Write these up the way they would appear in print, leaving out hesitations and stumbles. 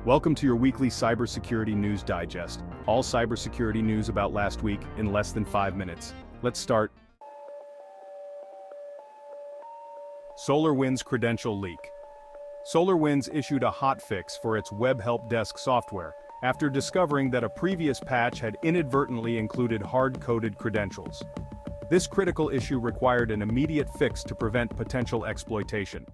Welcome to your weekly cybersecurity news digest. All cybersecurity news about last week in less than 5 minutes. Let's start. SolarWinds credential leak. SolarWinds issued a hotfix for its web help desk software after discovering that a previous patch had inadvertently included hard-coded credentials. This critical issue required an immediate fix to prevent potential exploitation.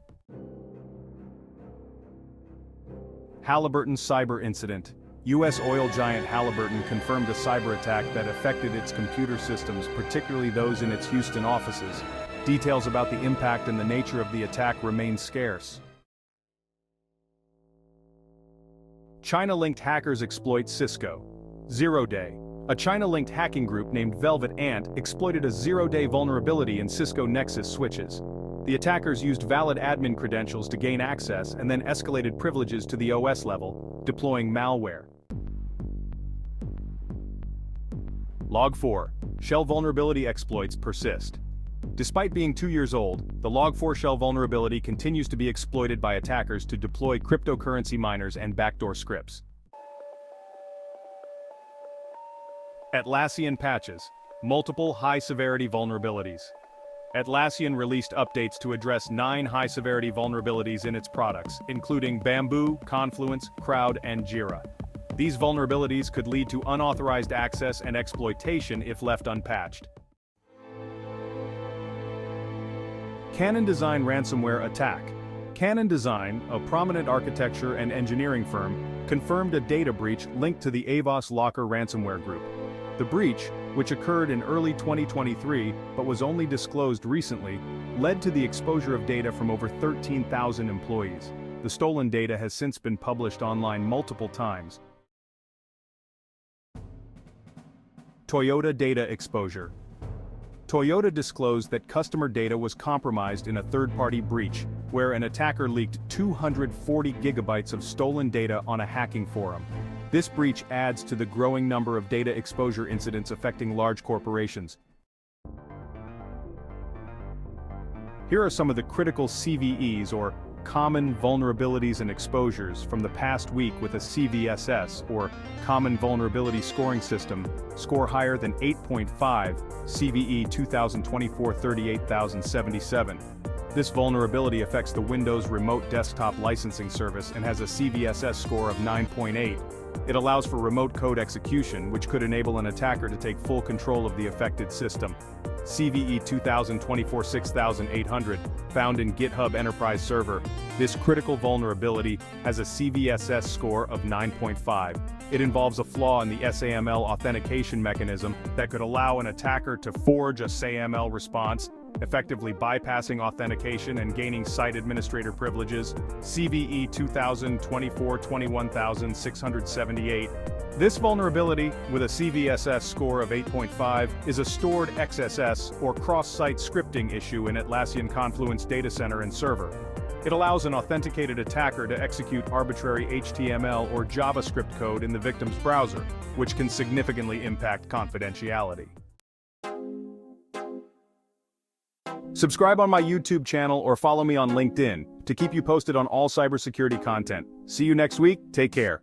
Halliburton cyber incident. U.S. oil giant Halliburton confirmed a cyber attack that affected its computer systems, particularly those in its Houston offices. Details about the impact and the nature of the attack remain scarce. China-linked hackers exploit Cisco. Zero-day. A China-linked hacking group named Velvet Ant exploited a zero-day vulnerability in Cisco Nexus switches. The attackers used valid admin credentials to gain access and then escalated privileges to the OS level, deploying malware. Log 4. Shell vulnerability exploits persist. Despite being 2 years old, the Log 4 shell vulnerability continues to be exploited by attackers to deploy cryptocurrency miners and backdoor scripts. Atlassian patches. Multiple high-severity vulnerabilities. Atlassian released updates to address 9 high-severity vulnerabilities in its products, including Bamboo, Confluence, Crowd, and Jira. These vulnerabilities could lead to unauthorized access and exploitation if left unpatched. Canon Design ransomware attack. Canon Design, a prominent architecture and engineering firm, confirmed a data breach linked to the Avos Locker ransomware group. The breach, which occurred in early 2023 but was only disclosed recently, led to the exposure of data from over 13,000 employees. The stolen data has since been published online multiple times. Toyota data exposure. Toyota disclosed that customer data was compromised in a third-party breach, where an attacker leaked 240 gigabytes of stolen data on a hacking forum. This breach adds to the growing number of data exposure incidents affecting large corporations. Here are some of the critical CVEs, or common vulnerabilities and exposures, from the past week with a CVSS, or Common Vulnerability Scoring System, score higher than 8.5, CVE 2024-38077. This vulnerability affects the Windows Remote Desktop Licensing Service and has a CVSS score of 9.8. It allows for remote code execution, which could enable an attacker to take full control of the affected system. CVE 2024-6800, found in GitHub Enterprise Server. This critical vulnerability has a CVSS score of 9.5. It involves a flaw in the SAML authentication mechanism that could allow an attacker to forge a SAML response, effectively bypassing authentication and gaining site administrator privileges. CVE 2024-21678. This vulnerability, with a CVSS score of 8.5, is a stored XSS or cross-site scripting issue in Atlassian Confluence data center and server. It allows an authenticated attacker to execute arbitrary HTML or JavaScript code in the victim's browser, which can significantly impact confidentiality. Subscribe on my YouTube channel or follow me on LinkedIn to keep you posted on all cybersecurity content. See you next week. Take care.